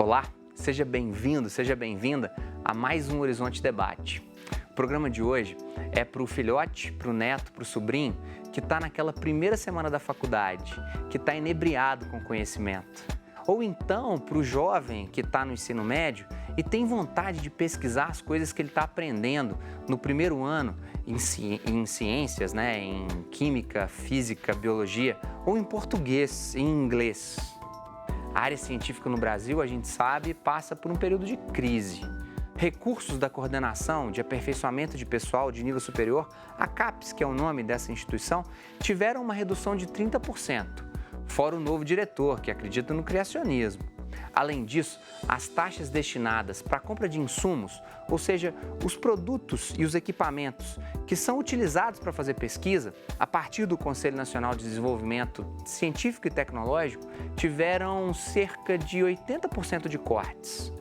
Olá, seja bem-vindo, seja bem-vinda a mais um Horizonte Debate. O programa de hoje é para o filhote, para o neto, para o sobrinho que está naquela primeira semana da faculdade, que está inebriado com conhecimento. Ou então para o jovem que está no ensino médio e tem vontade de pesquisar as coisas que ele está aprendendo no primeiro ano em ciências, em química, física, biologia, ou em português, em inglês. A área científica no Brasil, a gente sabe, passa por um período de crise. Recursos da coordenação de aperfeiçoamento de pessoal de nível superior, a CAPES, que é o nome dessa instituição, tiveram uma redução de 30%, fora o novo diretor, que acredita no criacionismo. Além disso, as taxas destinadas para a compra de insumos, ou seja, os produtos e os equipamentos que são utilizados para fazer pesquisa, a partir do Conselho Nacional de Desenvolvimento Científico e Tecnológico, tiveram cerca de 80% de cortes.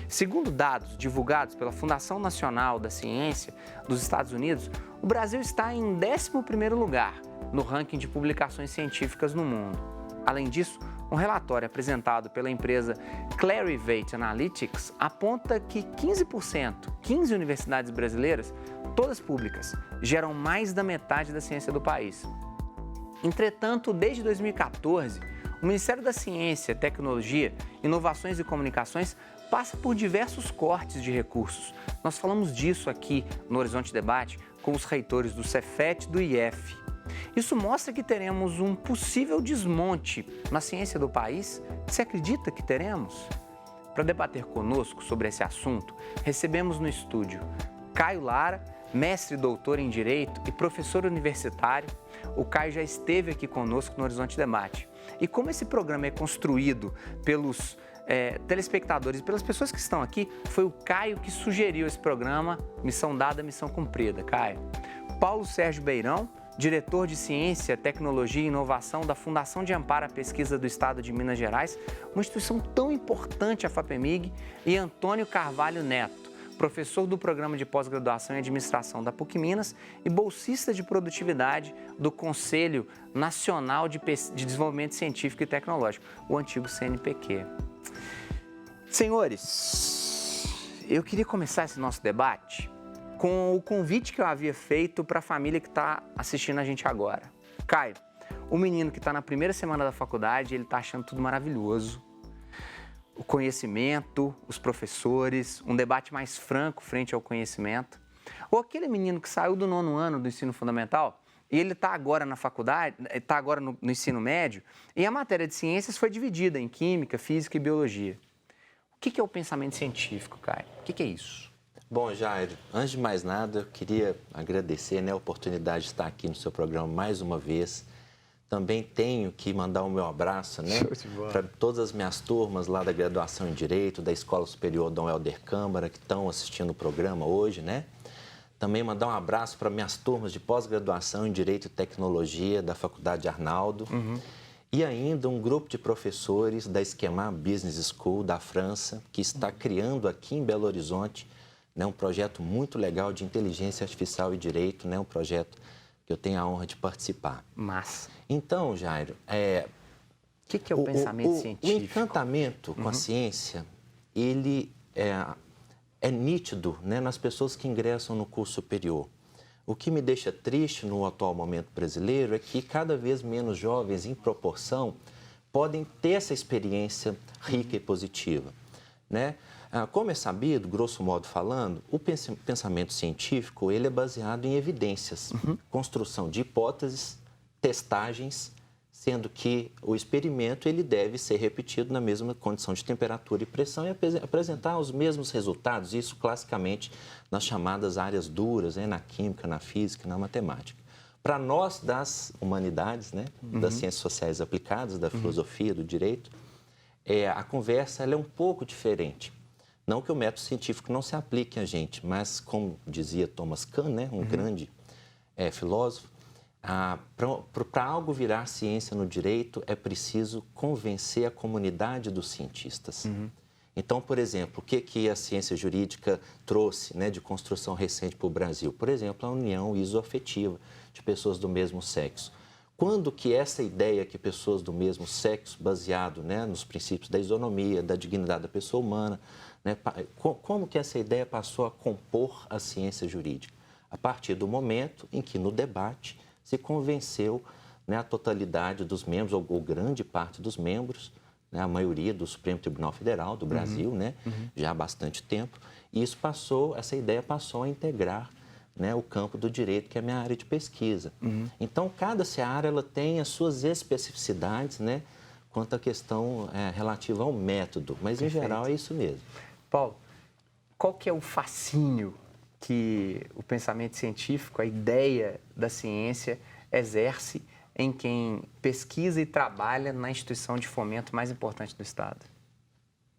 Segundo dados divulgados pela Fundação Nacional da Ciência dos Estados Unidos, o Brasil está em 11º lugar no ranking de publicações científicas no mundo. Além disso, um relatório apresentado pela empresa Clarivate Analytics aponta que 15 universidades brasileiras, todas públicas, geram mais da metade da ciência do país. Entretanto, desde 2014, o Ministério da Ciência, Tecnologia, Inovações e Comunicações passa por diversos cortes de recursos. Nós falamos disso aqui no Horizonte Debate com os reitores do Cefet e do IF. Isso mostra que teremos um possível desmonte na ciência do país. Você acredita que teremos? Para debater conosco sobre esse assunto, recebemos no estúdio Caio Lara, mestre e doutor em Direito e professor universitário. O Caio já esteve aqui conosco no Horizonte Debate. E como esse programa é construído pelos telespectadores e pelas pessoas que estão aqui, foi o Caio que sugeriu esse programa, missão dada, missão cumprida. Caio. Paulo Sérgio Beirão, diretor de Ciência, Tecnologia e Inovação da Fundação de Amparo à Pesquisa do Estado de Minas Gerais, uma instituição tão importante, a FAPEMIG, e Antônio Carvalho Neto, professor do Programa de Pós-Graduação em Administração da PUC Minas e bolsista de produtividade do Conselho Nacional de Desenvolvimento Científico e Tecnológico, o antigo CNPq. Senhores, eu queria começar esse nosso debate com o convite que eu havia feito para a família que está assistindo a gente agora. Caio, o menino que está na primeira semana da faculdade, ele está achando tudo maravilhoso. O conhecimento, os professores, um debate mais franco frente ao conhecimento. Ou aquele menino que saiu do 9º ano do ensino fundamental e ele está agora na faculdade, está agora no ensino médio, e a matéria de ciências foi dividida em química, física e biologia. O que é o pensamento científico, Caio? O que é isso? Bom, Jairo, antes de mais nada, eu queria agradecer a oportunidade de estar aqui no seu programa mais uma vez. Também tenho que mandar o meu abraço para todas as minhas turmas lá da graduação em Direito, da Escola Superior Dom Helder Câmara, que estão assistindo o programa hoje, Também mandar um abraço para minhas turmas de pós-graduação em Direito e Tecnologia da Faculdade Arnaldo. E ainda um grupo de professores da Esquema Business School da França, que está criando aqui em Belo Horizonte um projeto muito legal de inteligência artificial e direito, um projeto que eu tenho a honra de participar. Massa. Então, Jairo, o que é o pensamento científico? O encantamento com a ciência, ele é nítido nas pessoas que ingressam no curso superior. O que me deixa triste no atual momento brasileiro é que cada vez menos jovens, em proporção, podem ter essa experiência rica e positiva, Como é sabido, grosso modo falando, o pensamento científico ele é baseado em evidências, construção de hipóteses, testagens, sendo que o experimento ele deve ser repetido na mesma condição de temperatura e pressão e apresentar os mesmos resultados, isso classicamente nas chamadas áreas duras, na química, na física, na matemática. Para nós das humanidades, das ciências sociais aplicadas, da filosofia, do direito, a conversa ela é um pouco diferente. Não que o método científico não se aplique a gente, mas, como dizia Thomas Kuhn, um grande filósofo, para algo virar ciência no direito é preciso convencer a comunidade dos cientistas. Então, por exemplo, o que a ciência jurídica trouxe de construção recente para o Brasil? Por exemplo, a união isoafetiva de pessoas do mesmo sexo. quando que essa ideia que pessoas do mesmo sexo, baseado, né, nos princípios da isonomia, da dignidade da pessoa humana, né, como que essa ideia passou a compor a ciência jurídica? A partir do momento em que, no debate, se convenceu, né, a totalidade dos membros, ou grande parte dos membros, né, a maioria do Supremo Tribunal Federal do Brasil, né, já há bastante tempo, e essa ideia passou a integrar, né, o campo do direito, que é a minha área de pesquisa. Então, cada seara ela tem as suas especificidades, né, quanto à questão relativa ao método, mas, em geral, é isso mesmo. Paulo, qual que é o fascínio que o pensamento científico, a ideia da ciência, exerce em quem pesquisa e trabalha na instituição de fomento mais importante do Estado?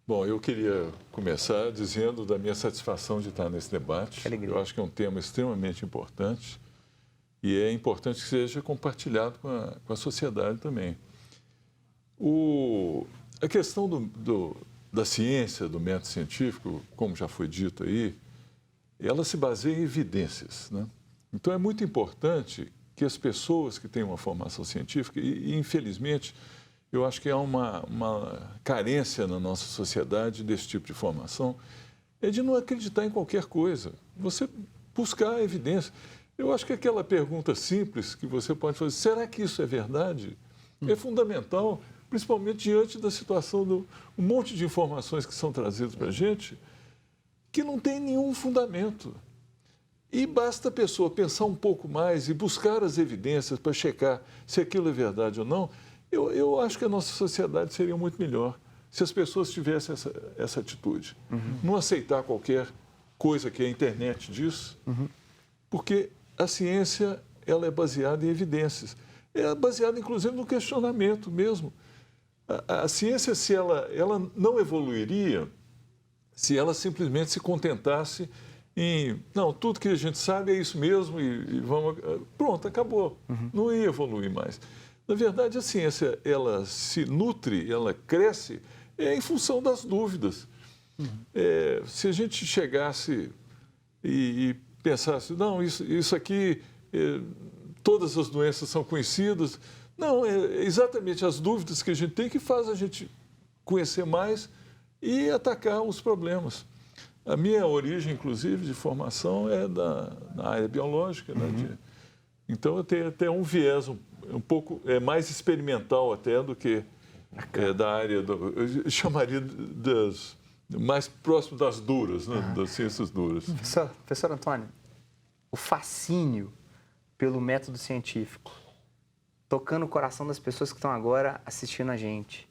Bom, eu queria começar dizendo da minha satisfação de estar nesse debate. Eu acho que é um tema extremamente importante e é importante que seja compartilhado com a sociedade também. A questão da ciência, do método científico, como já foi dito aí, ela se baseia em evidências, né? Então, é muito importante que as pessoas que têm uma formação científica, e infelizmente, eu acho que há uma carência na nossa sociedade desse tipo de formação, é de não acreditar em qualquer coisa, você buscar evidência. Eu acho que aquela pergunta simples que você pode fazer, será que isso é verdade? É fundamental, principalmente diante da situação do um monte de informações que são trazidas para a gente, que não tem nenhum fundamento. E basta a pessoa pensar um pouco mais e buscar as evidências para checar se aquilo é verdade ou não. Eu acho que a nossa sociedade seria muito melhor se as pessoas tivessem essa atitude. Não aceitar qualquer coisa que a internet diz, porque a ciência ela é baseada em evidências. É baseada, inclusive, no questionamento mesmo. A ciência, se ela não evoluiria se ela simplesmente se contentasse em, não, tudo que a gente sabe é isso mesmo e vamos, pronto, acabou. Não ia evoluir mais. Na verdade, a ciência, ela se nutre, ela cresce em função das dúvidas. Se a gente chegasse e pensasse, não, isso aqui, todas as doenças são conhecidas. Não, é exatamente as dúvidas que a gente tem que faz a gente conhecer mais e atacar os problemas. A minha origem, inclusive, de formação é na área biológica, né? Então, eu tenho até um viés um pouco mais experimental até do que da área, eu chamaria mais próximo das duras, né? Das ciências duras. Professor Antônio, o fascínio pelo método científico, tocando o coração das pessoas que estão agora assistindo a gente,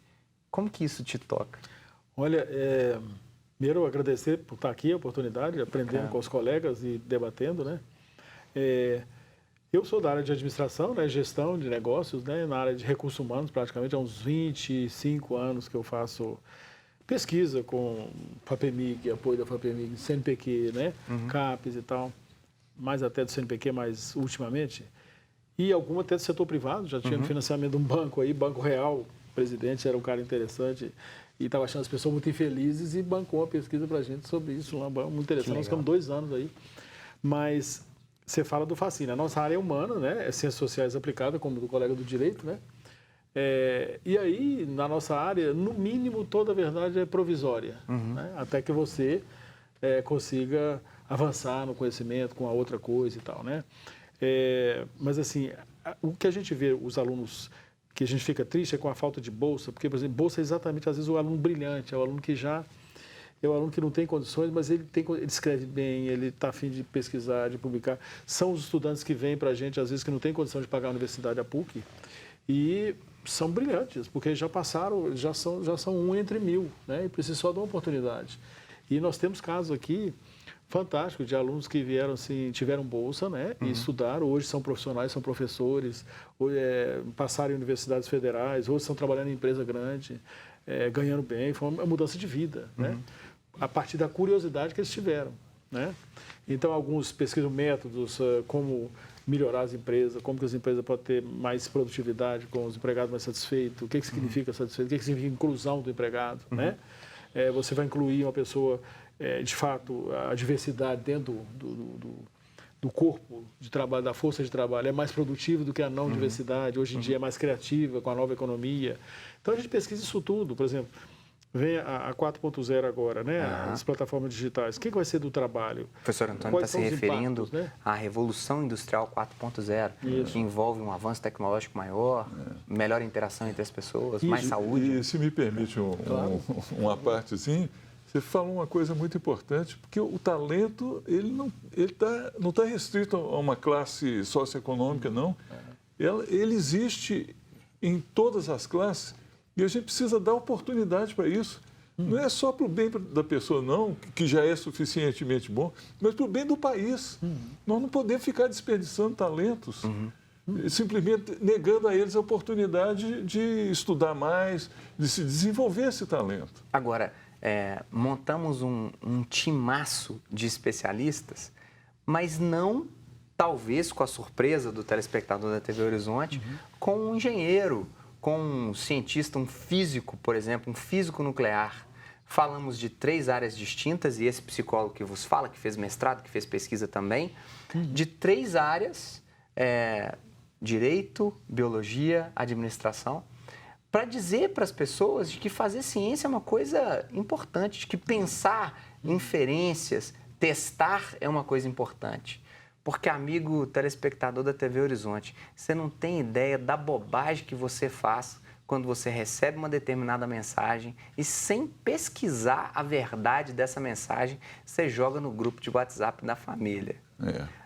como que isso te toca? Olha, primeiro agradecer por estar aqui, a oportunidade, aprendendo com os colegas e debatendo, né? Eu sou da área de administração, né, gestão de negócios, né, na área de recursos humanos, praticamente há uns 25 anos que eu faço pesquisa com FAPEMIG, apoio da FAPEMIG, CNPq, né, CAPES e tal, mais até do CNPq, mais ultimamente, e alguma até do setor privado, já tinha no financiamento de um banco aí, Banco Real, o presidente era um cara interessante e estava achando as pessoas muito infelizes e bancou uma pesquisa para a gente sobre isso, lá, muito interessante, nós ficamos 2 anos aí, mas você fala do fascínio, a nossa área é humana, né, é ciências sociais aplicadas, como do colega do direito, né, e aí, na nossa área, no mínimo, toda a verdade é provisória, né, até que você consiga avançar no conhecimento com a outra coisa e tal, né. Mas, assim, o que a gente vê, os alunos, que a gente fica triste é com a falta de bolsa, porque, por exemplo, bolsa é exatamente, às vezes, o aluno brilhante, é o aluno que já... É o aluno que não tem condições, mas ele escreve bem, ele está a fim de pesquisar, de publicar. São os estudantes que vêm para a gente, às vezes, que não têm condição de pagar a universidade, a PUC, e são brilhantes, porque já passaram, já são 1 entre 1000, né? E precisam só de uma oportunidade. E nós temos casos aqui fantásticos de alunos que vieram, assim, tiveram bolsa, né? E estudaram, hoje são profissionais, são professores, passaram em universidades federais, hoje estão trabalhando em empresa grande, ganhando bem, foi uma mudança de vida, né? A partir da curiosidade que eles tiveram, né? Então, alguns pesquisam métodos, como melhorar as empresas, como que as empresas podem ter mais produtividade, com os empregados mais satisfeitos, o que significa satisfeito, o que significa inclusão do empregado, né? Você vai incluir uma pessoa, de fato, a diversidade dentro do corpo de trabalho, da força de trabalho, é mais produtiva do que a não diversidade, hoje em dia é mais criativa com a nova economia. Então a gente pesquisa isso tudo, por exemplo, vem a 4.0 agora, né? As plataformas digitais. O que vai ser do trabalho? O professor Antônio está se referindo impactos, né? à Revolução Industrial 4.0, que envolve um avanço tecnológico maior, melhor interação entre as pessoas, mais saúde. E se me permite uma partezinha, você falou uma coisa muito importante, porque o talento ele não tá restrito a uma classe socioeconômica, não. Ele existe em todas as classes. E a gente precisa dar oportunidade para isso. Não é só para o bem da pessoa, não, que já é suficientemente bom, mas para o bem do país. Nós não podemos ficar desperdiçando talentos, simplesmente negando a eles a oportunidade de estudar mais, de se desenvolver esse talento. Agora, montamos um timaço de especialistas, mas não, talvez, com a surpresa do telespectador da TV Horizonte, com um engenheiro, com um cientista, um físico, por exemplo, um físico nuclear. Falamos de 3 áreas distintas, e esse psicólogo que vos fala, que fez mestrado, que fez pesquisa também, de 3 áreas, direito, biologia, administração, para dizer para as pessoas de que fazer ciência é uma coisa importante, de que pensar inferências, testar é uma coisa importante. Porque, amigo telespectador da TV Horizonte, você não tem ideia da bobagem que você faz quando você recebe uma determinada mensagem e, sem pesquisar a verdade dessa mensagem, você joga no grupo de WhatsApp da família.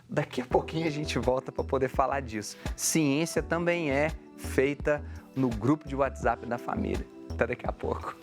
Daqui a pouquinho a gente volta para poder falar disso. Ciência também é feita no grupo de WhatsApp da família. Até daqui a pouco.